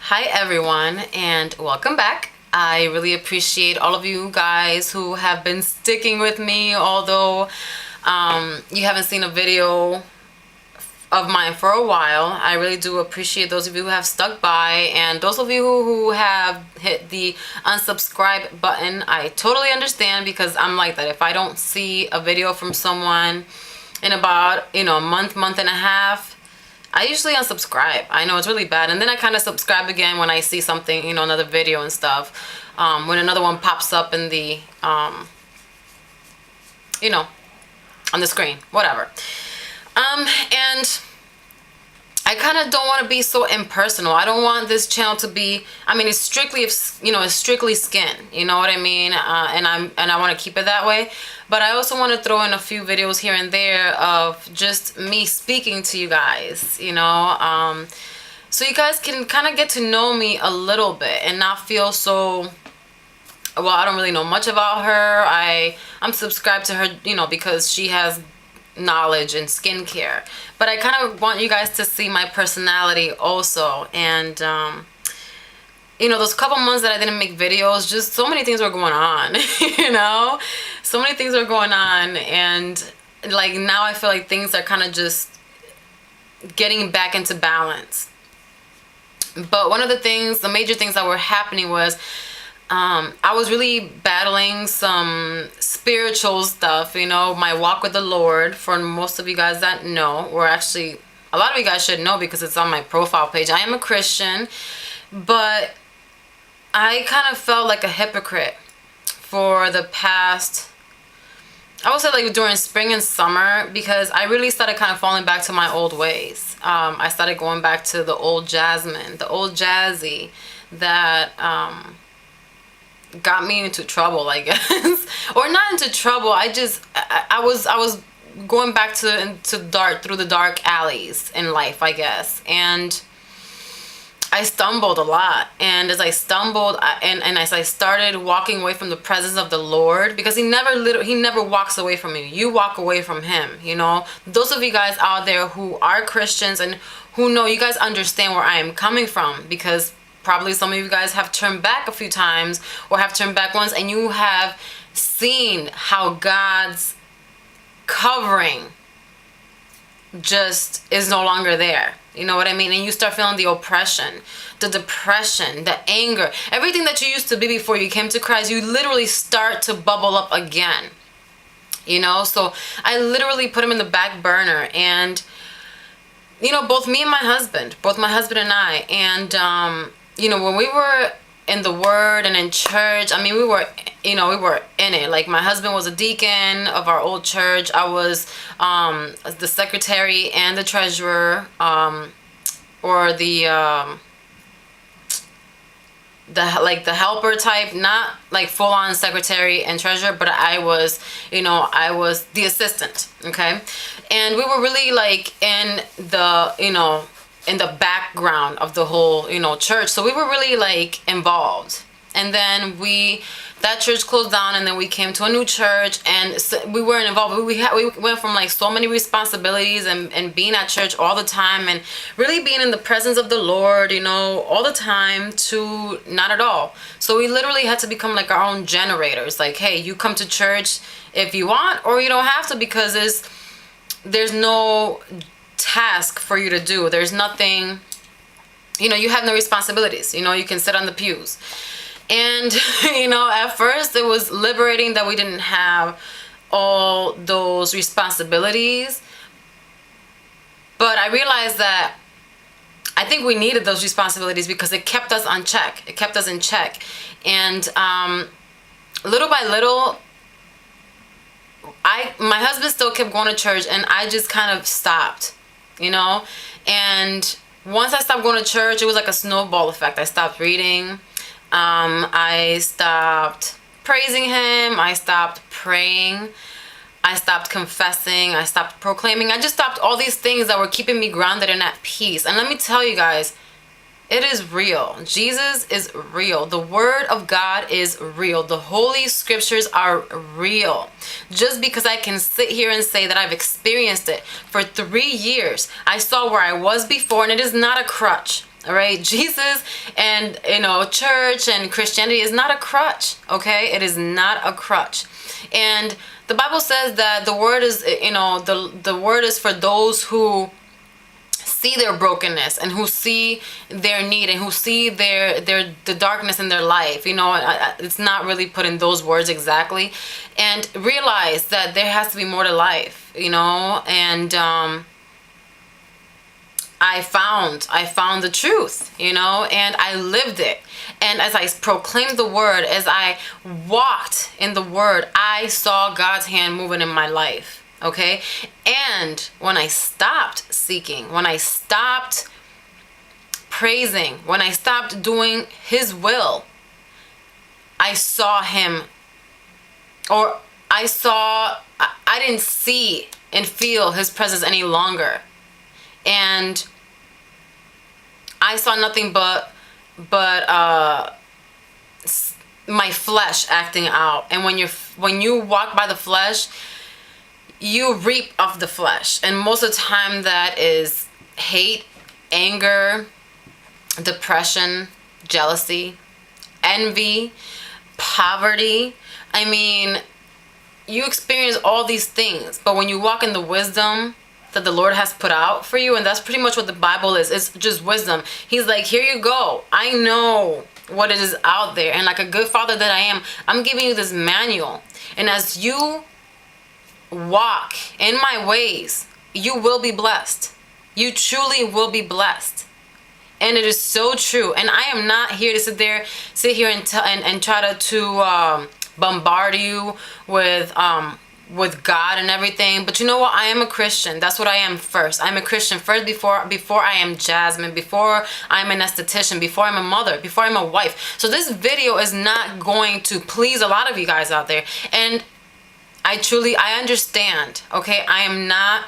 Hi everyone and welcome back. I really appreciate all of you guys who have been sticking with me, although you haven't seen a video of mine for a while. I really do appreciate those of you who have stuck by, and those of you who have hit the unsubscribe button. I totally understand, because I'm like that. If I don't see a video from someone in about a month and a half, I usually unsubscribe. I know it's really bad, and then I kind of subscribe again when I see something, another video and stuff, when another one pops up in the on the screen, whatever. And I kind of don't want to be so impersonal. I don't want this channel to be, it's strictly, it's strictly skin, you know what I mean? And I want to keep it that way. But I also want to throw in a few videos here and there of just me speaking to you guys, so you guys can kind of get to know me a little bit and not feel so, well, I don't really know much about her. I'm subscribed to her, because she has knowledge in skincare, but I kind of want you guys to see my personality also. And those couple months that I didn't make videos, just so many things were going on. So many things were going on, and like now I feel like things are kind of just getting back into balance. But one of the major things that were happening was I was really battling some spiritual stuff, my walk with the Lord. For most of you guys that know, or actually a lot of you guys should know because it's on my profile page, I am a Christian, but I kind of felt like a hypocrite for the past, I would say, like during spring and summer, because I really started kind of falling back to my old ways. I started going back to the old Jasmine, the old Jazzy that got me into trouble, I guess. Or not into trouble, I was going back through the dark alleys in life, I guess. And I stumbled a lot, and as I stumbled and as I started walking away from the presence of the Lord, because he never walks away from you. You walk away from him, Those of you guys out there who are Christians and who know, you guys understand where I am coming from, because probably some of you guys have turned back a few times, or have turned back once, and you have seen how God's covering just is no longer there. You know what I mean? And you start feeling the oppression, the depression, the anger, everything that you used to be before you came to Christ, you literally start to bubble up again. So I literally put him in the back burner, and both me and my husband, and I, and when we were in the Word and in church, we were in it. Like, my husband was a deacon of our old church. I was the secretary and the treasurer, or the helper type, not like full-on secretary and treasurer, but I was the assistant. Okay. And we were really like in the background of the whole church, so we were really like involved. And then that church closed down, and then we came to a new church, and so we weren't involved. We went from like so many responsibilities and being at church all the time, and really being in the presence of the Lord all the time, to not at all. So we literally had to become like our own generators. Like, hey, you come to church if you want, or you don't have to, because there's no task for you to do. There's nothing, you have no responsibilities. You can sit on the pews. And at first it was liberating that we didn't have all those responsibilities, but I realized that I think we needed those responsibilities because it kept us on check. It kept us in check. And little by little, my husband still kept going to church, and I just kind of stopped. And once I stopped going to church, it was like a snowball effect. I stopped reading. I stopped praising him. I stopped praying. I stopped confessing. I stopped proclaiming. I just stopped all these things that were keeping me grounded and at peace. And let me tell you guys, it is real. Jesus is real. The Word of God is real. The Holy Scriptures are real. Just because I can sit here and say that I've experienced it for 3 years, I saw where I was before, and it is not a crutch. All right, Jesus and church and Christianity is not a crutch. Okay, it is not a crutch. And the Bible says that the word is, the word is for those who see their brokenness and who see their need and who see the darkness in their life. It's not really put in those words exactly, and realize that there has to be more to life. And I found the truth, and I lived it. And as I proclaimed the word, as I walked in the word, I saw God's hand moving in my life. Okay. And when I stopped seeking, when I stopped praising, when I stopped doing his will, I saw him, or I didn't see and feel his presence any longer. And I saw nothing but my flesh acting out. And when you walk by the flesh, you reap of the flesh. And most of the time that is hate, anger, depression, jealousy, envy, poverty. I mean, you experience all these things, but when you walk in the wisdom that the Lord has put out for you, and that's pretty much what the Bible is. It's just wisdom. He's like, here you go. I know what it is out there. And like a good father that I am, I'm giving you this manual. And as you walk in my ways, you will be blessed. You truly will be blessed. And it is so true. And I am not here to sit here and try to bombard you with God and everything. But you know what? I am a Christian. That's what I am first. I'm a Christian first before I am Jasmine, before I'm an esthetician, before I'm a mother, before I'm a wife. So this video is not going to please a lot of you guys out there. And I understand. Okay, I am not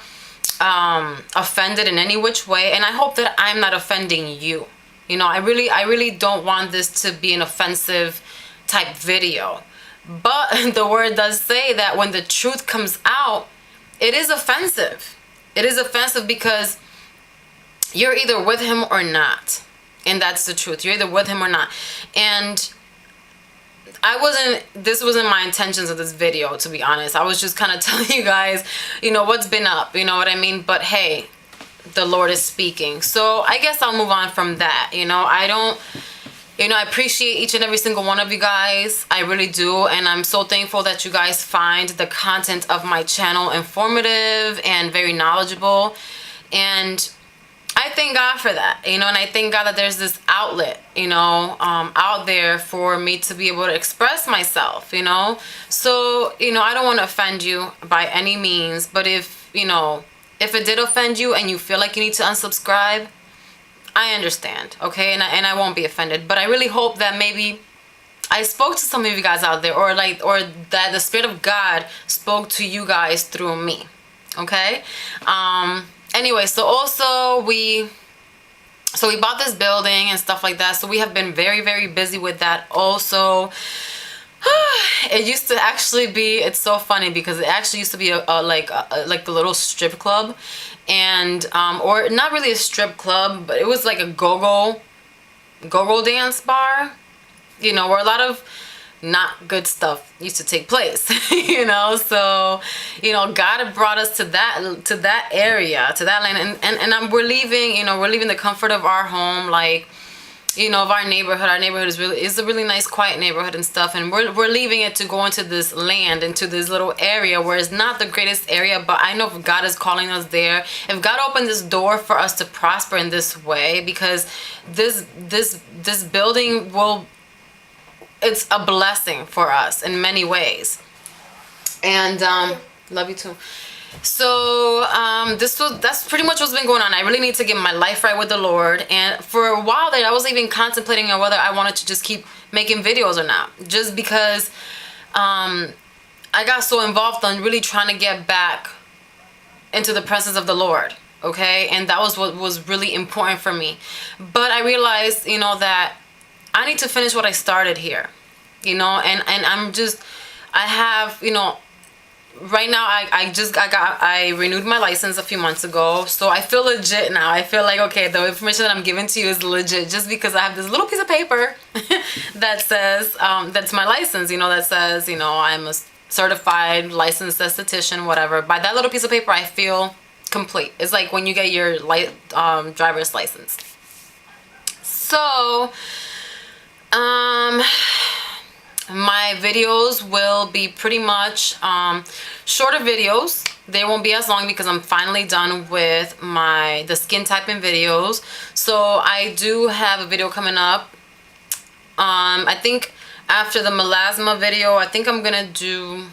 offended in any which way, and I hope that I'm not offending you. I really don't want this to be an offensive type video. But the word does say that when the truth comes out, it is offensive. It is offensive because you're either with him or not. And that's the truth. You're either with him or not. And this wasn't my intentions of this video, to be honest. I was just kind of telling you guys, what's been up, you know what I mean? But hey, the Lord is speaking. So I guess I'll move on from that. I appreciate each and every single one of you guys. I really do. And I'm so thankful that you guys find the content of my channel informative and very knowledgeable. And I thank God for that, and I thank God that there's this outlet, out there for me to be able to express myself, So, I don't want to offend you by any means, but if it did offend you and you feel like you need to unsubscribe, I understand, okay? And I won't be offended, but I really hope that maybe I spoke to some of you guys out there, or that the Spirit of God spoke to you guys through me, okay? Anyway, so also we bought this building and stuff like that. So we have been very, very busy with that also. It used to actually be, it's so funny because it actually used to be like a little strip club, and or not really a strip club, but it was like a go-go dance bar, where a lot of not good stuff used to take place. So God had brought us to that area, to that land, and we're leaving the comfort of our home, like of our neighborhood. Our neighborhood is a really nice, quiet neighborhood and stuff, and we're leaving it to go into this land, into this little area where it's not the greatest area, but I know if God is calling us there, if God opened this door for us to prosper in this way, because this building it's a blessing for us in many ways. And love you too. So that's pretty much what's been going on. I really need to get my life right with the Lord. And for a while there, I was even contemplating on whether I wanted to just keep making videos or not, just because I got so involved on really trying to get back into the presence of the Lord. Okay, and that was what was really important for me. But I realized, that I need to finish what I started here, and I have, right now I renewed my license a few months ago, so I feel legit now. I feel like, okay, the information that I'm giving to you is legit just because I have this little piece of paper that says that's my license, you know, that says, you know, I'm a certified licensed esthetician, whatever. By that little piece of paper I feel complete. It's like when you get your driver's license. So my videos will be pretty much shorter videos. They won't be as long because I'm finally done with the skin typing videos. So I do have a video coming up. I think after the melasma video, I think I'm gonna do,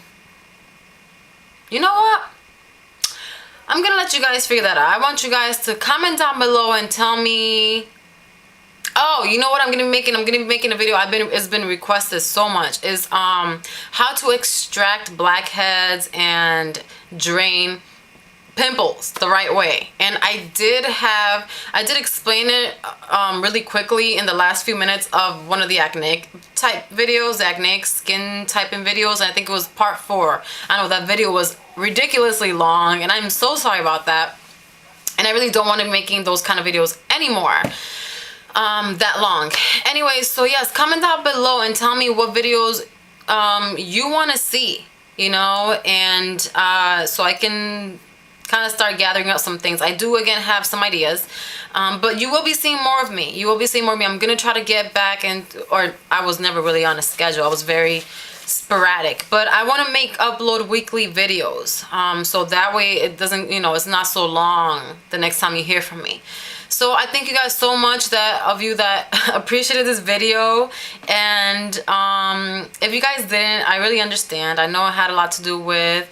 you know what, I'm gonna let you guys figure that out. I want you guys to comment down below and tell me. Oh, you know what I'm gonna be making? I'm gonna be making a video. It's been requested so much. Is how to extract blackheads and drain pimples the right way. And I did explain it really quickly in the last few minutes of one of the acne type videos, acne skin typing videos. And I think it was part 4. I know that video was ridiculously long, and I'm so sorry about that. And I really don't want to be making those kind of videos anymore. That long. Anyways, so yes, comment down below and tell me what videos you want to see, you know, and so I can kind of start gathering up some things. I do again have some ideas, but you will be seeing more of me. You will be seeing more of me. I'm gonna try to get back, or I was never really on a schedule. I was very sporadic, but I want to upload weekly videos, so that way it doesn't, you know, it's not so long the next time you hear from me. So I thank you guys so much of you that appreciated this video, and if you guys didn't, I really understand. I know it had a lot to do with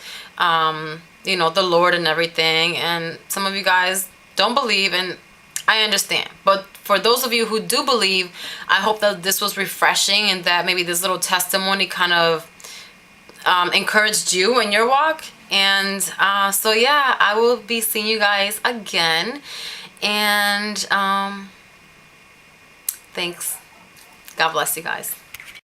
you know, the Lord and everything, and some of you guys don't believe, and I understand. But for those of you who do believe, I hope that this was refreshing and that maybe this little testimony kind of encouraged you in your walk. And so yeah, I will be seeing you guys again. And thanks. God bless you guys.